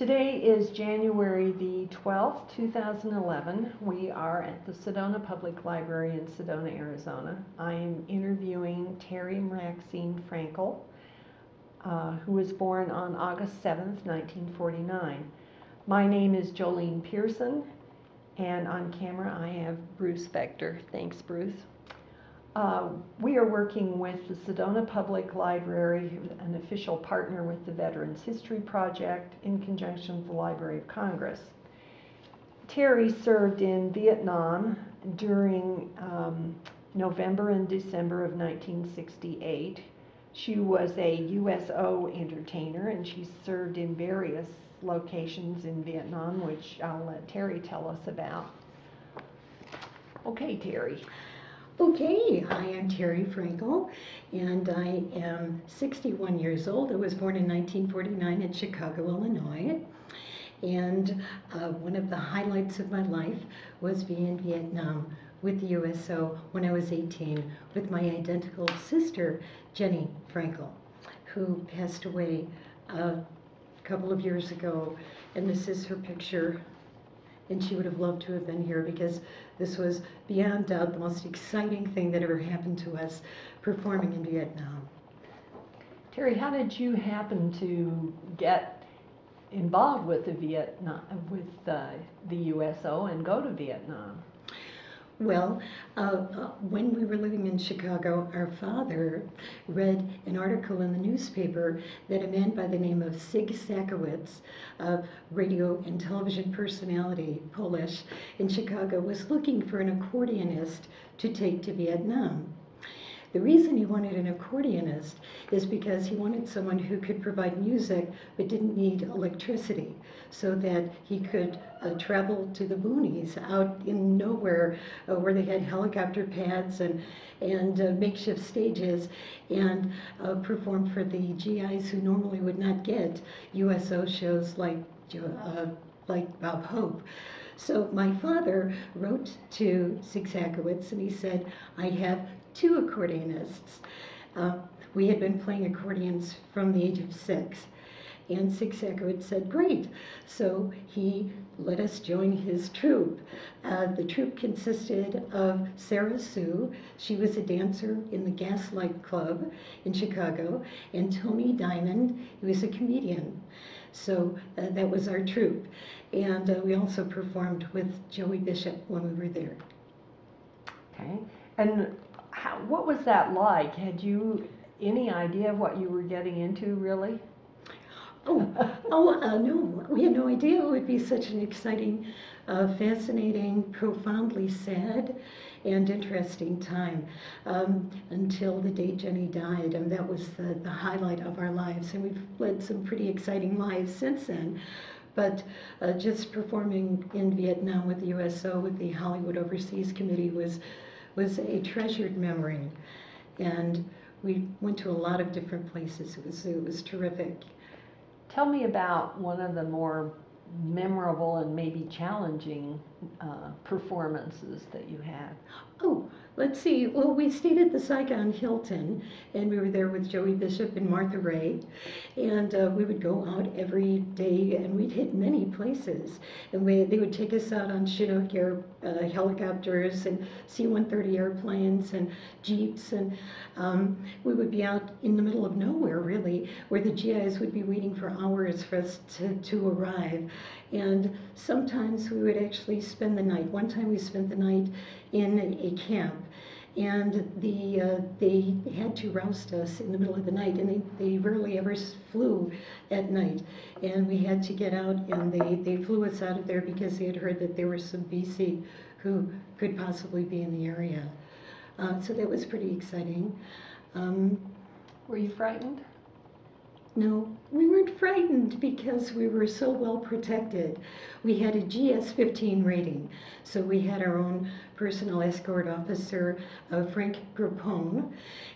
Today is January the 12th, 2011. We are at the Sedona Public Library in Sedona, Arizona. I am interviewing Terrie Frankel, who was born on August 7th, 1949. My name is Jolene Pierson, and on camera I have Bruce Spector. Thanks, Bruce. We are working with the Sedona Public Library, an official partner with the Veterans History Project, in conjunction with the Library of Congress. Terrie served in Vietnam during November and December of 1968. She was a USO entertainer, and she served in various locations in Vietnam, which I'll let Terrie tell us about. Okay, Terrie. Okay, I am Terrie Frankel, and I am 61 years old. I was born in 1949 in Chicago, Illinois, and one of the highlights of my life was being in Vietnam with the USO when I was 18 with my identical sister, Jolene Pierson, who passed away a couple of years ago, and this is her picture. And she would have loved to have been here because this was beyond doubt the most exciting thing that ever happened to us performing in Vietnam. Terrie, how did you happen to get involved with the USO and go to Vietnam? Well, when we were living in Chicago, our father read an article in the newspaper that a man by the name of Sig Sakowicz, a radio and television personality, Polish, in Chicago, was looking for an accordionist to take to Vietnam. The reason he wanted an accordionist is because he wanted someone who could provide music but didn't need electricity, so that he could travel to the boonies out in nowhere where they had helicopter pads and makeshift stages, and perform for the GIs who normally would not get USO shows like Bob Hope. So my father wrote to Sig Sakowicz and he said, I have two accordionists. We had been playing accordions from the age of 6. And Sig Sakowicz said, great. So he let us join his troupe. The troupe consisted of Sarah Sue. She was a dancer in the Gaslight Club in Chicago. And Tony Diamond, he was a comedian. So that was our troupe. And we also performed with Joey Bishop when we were there. Okay. And what was that like? Had you any idea of what you were getting into, really? No, we had no idea it would be such an exciting, fascinating, profoundly sad, and interesting time until the day Jenny died, and that was the highlight of our lives, and we've led some pretty exciting lives since then. But just performing in Vietnam with the USO, with the Hollywood Overseas Committee, was a treasured memory, and we went to a lot of different places. It was terrific. Tell me about one of the more memorable and maybe challenging performances that you had. Oh, let's see. Well, we stayed at the Saigon Hilton, and we were there with Joey Bishop and Martha Ray, and we would go out every day, and we'd hit many places. And they would take us out on Chinook helicopters and C-130 airplanes and jeeps, and we would be out in the middle of nowhere, really, where the GIs would be waiting for hours for us to arrive. And sometimes we would actually spend the night. One time we spent the night in a camp, and they had to roust us in the middle of the night, and they rarely ever flew at night, and we had to get out, and they flew us out of there because they had heard that there were some BC who could possibly be in the area. So that was pretty exciting. Were you frightened? No, we weren't frightened because we were so well protected. We had a GS-15 rating, so we had our own personal escort officer, Frank Grappone,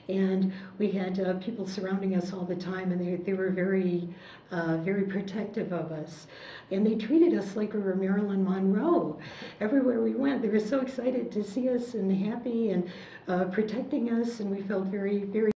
and we had people surrounding us all the time, and they were very, very protective of us. And they treated us like we were Marilyn Monroe. Everywhere we went, they were so excited to see us and happy and protecting us, and we felt very, very